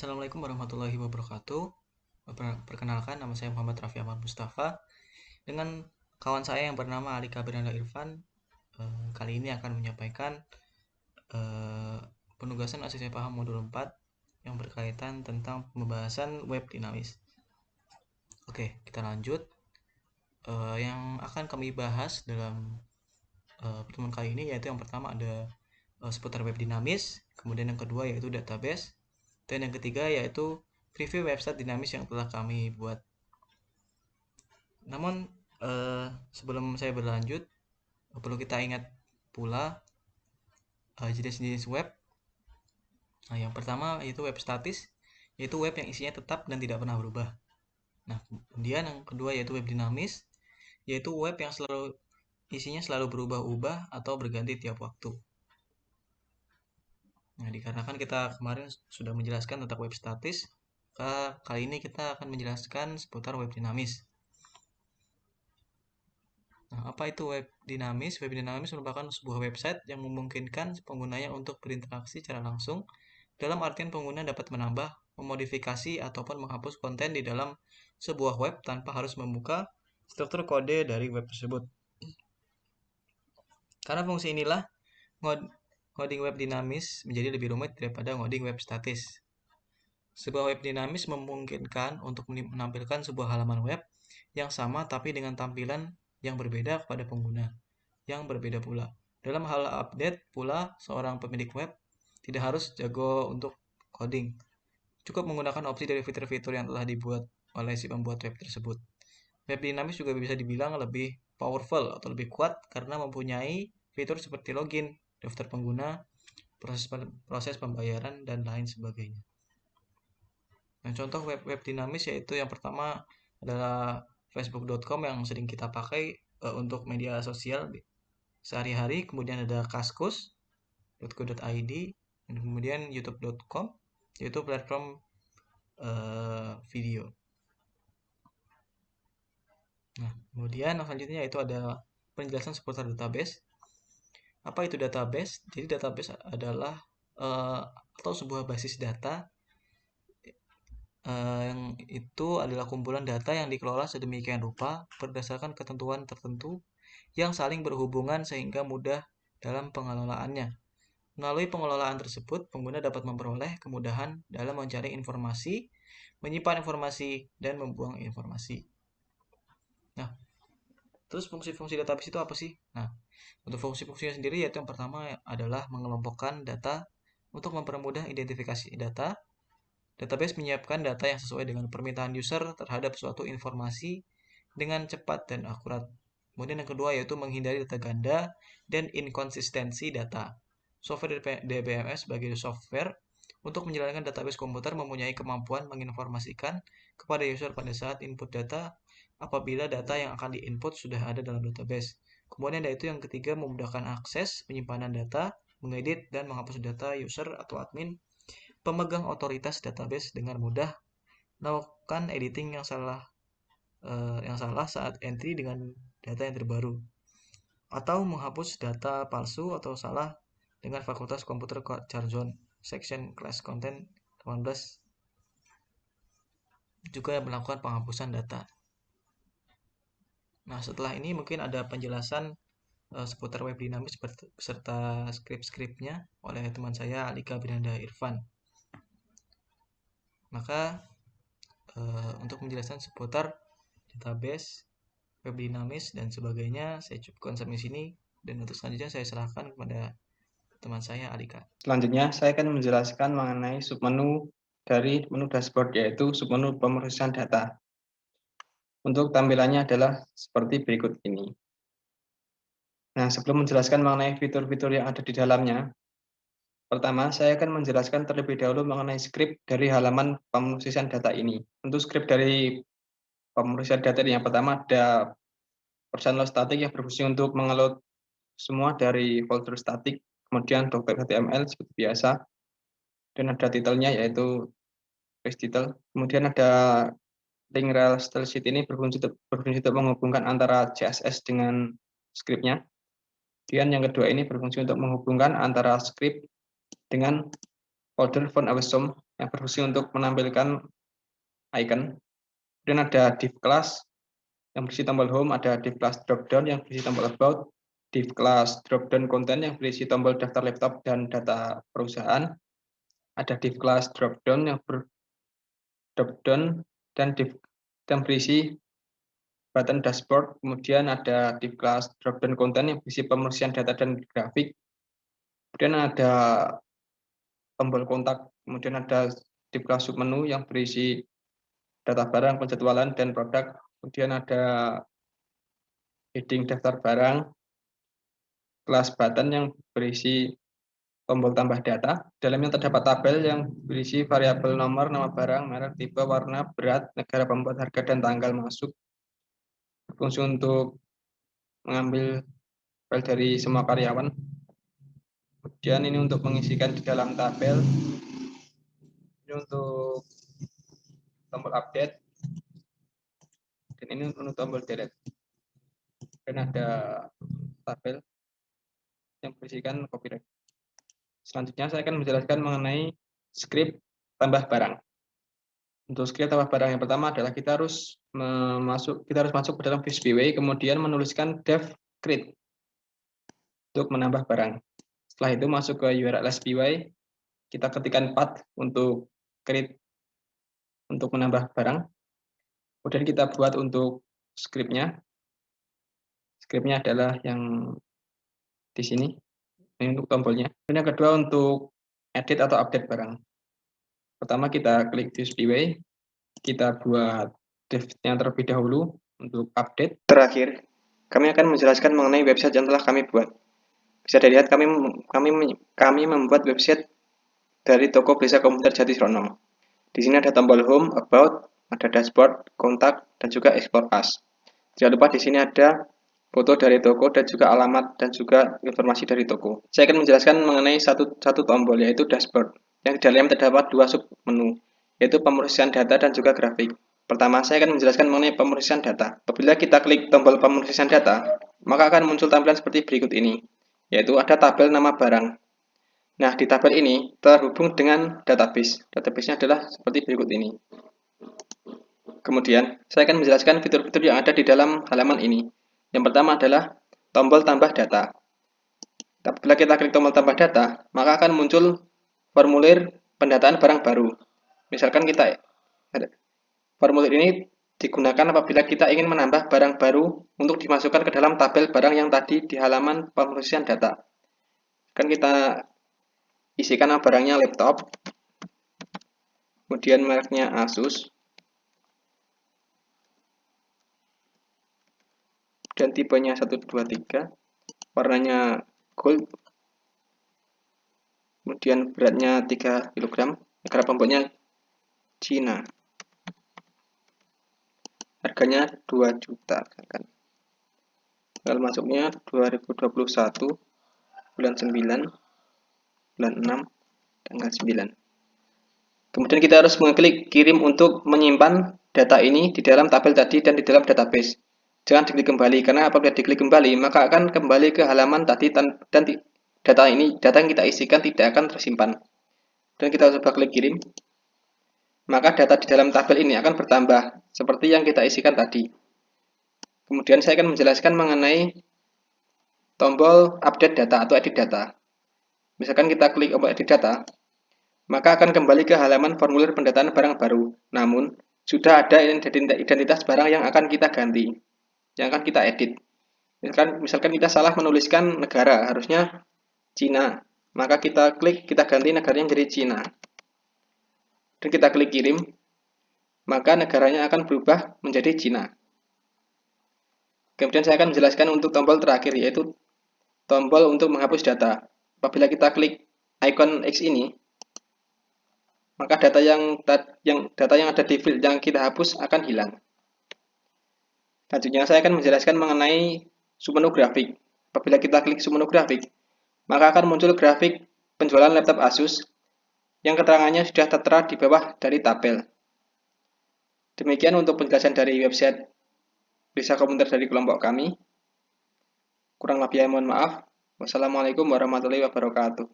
Assalamualaikum warahmatullahi wabarakatuh. Perkenalkan, nama saya Muhammad Raffi Ahmad Mustafa. Dengan kawan saya yang bernama Alika Biranda Irfan, kali ini akan menyampaikan eh, penugasan ACC Paham Modul 4 yang berkaitan tentang pembahasan web dinamis. Oke, kita lanjut. Yang akan kami bahas dalam pertemuan kali ini yaitu yang pertama ada seputar web dinamis, kemudian yang kedua yaitu database, dan yang ketiga yaitu preview website dinamis yang telah kami buat. Namun sebelum saya berlanjut, perlu kita ingat pula jenis-jenis web. Nah, yang pertama yaitu web statis, yaitu web yang isinya tetap dan tidak pernah berubah. Nah, kemudian yang kedua yaitu web dinamis, yaitu web yang isinya selalu berubah-ubah atau berganti tiap waktu. Nah, dikarenakan kita kemarin sudah menjelaskan tentang web statis, kali ini kita akan menjelaskan seputar web dinamis. Nah, apa itu web dinamis? Web dinamis merupakan sebuah website yang memungkinkan penggunanya untuk berinteraksi secara langsung. Dalam artian pengguna dapat menambah, memodifikasi, ataupun menghapus konten di dalam sebuah web tanpa harus membuka struktur kode dari web tersebut. Karena fungsi inilah, ngoding web dinamis menjadi lebih rumit daripada ngoding web statis. Sebuah web dinamis memungkinkan untuk menampilkan sebuah halaman web yang sama tapi dengan tampilan yang berbeda kepada pengguna yang berbeda pula. Dalam hal update pula, seorang pemilik web tidak harus jago untuk coding. Cukup menggunakan opsi dari fitur-fitur yang telah dibuat oleh si pembuat web tersebut. Web dinamis juga bisa dibilang lebih powerful atau lebih kuat karena mempunyai fitur seperti login, daftar pengguna, proses pembayaran, dan lain sebagainya. Nah, contoh web dinamis yaitu yang pertama adalah facebook.com yang sering kita pakai untuk media sosial sehari-hari, kemudian ada kaskus.co.id, dan kemudian youtube.com yaitu platform video. Nah, kemudian selanjutnya itu ada penjelasan seputar database. Apa itu database? Jadi database adalah atau sebuah basis data yang itu adalah kumpulan data yang dikelola sedemikian rupa berdasarkan ketentuan tertentu yang saling berhubungan sehingga mudah dalam pengelolaannya. Melalui pengelolaan tersebut, pengguna dapat memperoleh kemudahan dalam mencari informasi, menyimpan informasi, dan membuang informasi. Nah, terus fungsi-fungsi database itu apa sih? Nah, untuk fungsi-fungsinya sendiri yaitu yang pertama adalah mengelompokkan data untuk mempermudah identifikasi data. Database menyiapkan data yang sesuai dengan permintaan user terhadap suatu informasi dengan cepat dan akurat. Kemudian yang kedua yaitu menghindari data ganda dan inkonsistensi data. Software DBMS sebagai software untuk menjalankan database komputer mempunyai kemampuan menginformasikan kepada user pada saat input data apabila data yang akan diinput sudah ada dalam database. Kemudian yaitu yang ketiga memudahkan akses penyimpanan data, mengedit dan menghapus data user atau admin pemegang otoritas database dengan mudah melakukan editing yang salah saat entry dengan data yang terbaru atau menghapus data palsu atau salah dengan Fakultas Komputer Jargon Section Class Content 18 juga melakukan penghapusan data. Nah, setelah ini mungkin ada penjelasan seputar web dinamis beserta skrip-skripnya oleh teman saya Alika Biranda Irfan. Maka untuk penjelasan seputar database, web dinamis, dan sebagainya, saya cukupkan sampai sini. Dan untuk selanjutnya saya serahkan kepada teman saya Alika. Selanjutnya, saya akan menjelaskan mengenai submenu dari menu dashboard, yaitu submenu pemrosesan data. Untuk tampilannya adalah seperti berikut ini. Nah, sebelum menjelaskan mengenai fitur-fitur yang ada di dalamnya, pertama, saya akan menjelaskan terlebih dahulu mengenai skrip dari halaman pemrosesan data ini. Untuk skrip dari pemrosesan data yang pertama ada personal static yang berfungsi untuk mengeload semua dari folder static, kemudian doc.html seperti biasa, dan ada titelnya yaitu page title. Kemudian ada link rel style sheet ini berfungsi untuk menghubungkan antara CSS dengan skripnya. Kemudian yang kedua ini berfungsi untuk menghubungkan antara skrip dengan folder font awesome yang berfungsi untuk menampilkan icon. Kemudian ada div class yang berisi tombol home, ada div class dropdown yang berisi tombol about, div class dropdown content yang berisi tombol daftar laptop dan data perusahaan, ada div class dropdown yang dropdown dan berisi button dashboard, kemudian ada div class dropdown content yang berisi pemrosian data dan grafik, kemudian ada tombol kontak, kemudian ada div class submenu yang berisi data barang, penjadwalan, dan produk, kemudian ada heading daftar barang, kelas button yang berisi tombol tambah data. Dalamnya terdapat tabel yang berisi variabel nomor, nama barang, merek, tipe, warna, berat, negara pembuat, harga, dan tanggal masuk. Berfungsi untuk mengambil file dari semua karyawan. Kemudian ini untuk mengisikan di dalam tabel. Ini untuk tombol update. Dan ini untuk tombol delete. Dan ada tabel yang berisikan copyright. Selanjutnya saya akan menjelaskan mengenai script tambah barang. Untuk script tambah barang yang pertama adalah kita harus masuk ke dalam VSBWay, kemudian menuliskan dev create untuk menambah barang. Setelah itu masuk ke URL SPY, kita ketikkan path untuk create untuk menambah barang. Kemudian kita buat untuk scriptnya. Scriptnya adalah yang di sini. Ini untuk tombolnya. Dan yang kedua untuk edit atau update barang. Pertama kita klik VSBWay, kita buat div-nya terlebih dahulu untuk update. Terakhir, kami akan menjelaskan mengenai website yang telah kami buat. Bisa dilihat kami membuat website dari toko Blesa Komputer Jatisrono. Di sini ada tombol home, about, ada dashboard, kontak, dan juga explore us. Jangan lupa di sini ada foto dari toko dan juga alamat dan juga informasi dari toko. Saya akan menjelaskan mengenai satu tombol, yaitu dashboard, yang di dalamnya terdapat dua sub menu, yaitu pemrosian data dan juga grafik. Pertama, saya akan menjelaskan mengenai pemrosian data. Apabila kita klik tombol pemrosian data, maka akan muncul tampilan seperti berikut ini, yaitu ada tabel nama barang. Nah, di tabel ini terhubung dengan database. Database-nya adalah seperti berikut ini. Kemudian, saya akan menjelaskan fitur-fitur yang ada di dalam halaman ini. Yang pertama adalah tombol tambah data. Apabila kita klik tombol tambah data, maka akan muncul formulir pendataan barang baru. Misalkan formulir ini digunakan apabila kita ingin menambah barang baru untuk dimasukkan ke dalam tabel barang yang tadi di halaman pemrosian data. Kan kita isikan barangnya laptop, kemudian mereknya Asus, dan tipenya 123, warnanya gold, kemudian beratnya 3 kg, negara pembuatnya Cina, harganya 2 juta misalkan. Tanggal masuknya 2021 bulan 9, bulan 6, tanggal 9. Kemudian kita harus mengklik kirim untuk menyimpan data ini di dalam tabel tadi dan di dalam database. Jangan diklik kembali, karena apabila diklik kembali maka akan kembali ke halaman tadi dan data yang kita isikan tidak akan tersimpan. Dan kita coba klik kirim, maka data di dalam tabel ini akan bertambah seperti yang kita isikan tadi. Kemudian saya akan menjelaskan mengenai tombol update data atau edit data. Misalkan kita klik tombol edit data, maka akan kembali ke halaman formulir pendataan barang baru. Namun, sudah ada identitas barang yang akan kita ganti, yang akan kita edit. Misalkan kita salah menuliskan negara, harusnya Cina. Maka kita klik, kita ganti negaranya menjadi Cina. Dan kita klik kirim, maka negaranya akan berubah menjadi Cina. Kemudian saya akan menjelaskan untuk tombol terakhir, yaitu tombol untuk menghapus data. Apabila kita klik icon X ini, maka data yang ada di field yang kita hapus akan hilang. Selanjutnya saya akan menjelaskan mengenai submenu grafik. Apabila kita klik submenu grafik, maka akan muncul grafik penjualan laptop Asus yang keterangannya sudah tertera di bawah dari tabel. Demikian untuk penjelasan dari website Blesa Komputer dari kelompok kami. Kurang lebihnya mohon maaf. Wassalamualaikum warahmatullahi wabarakatuh.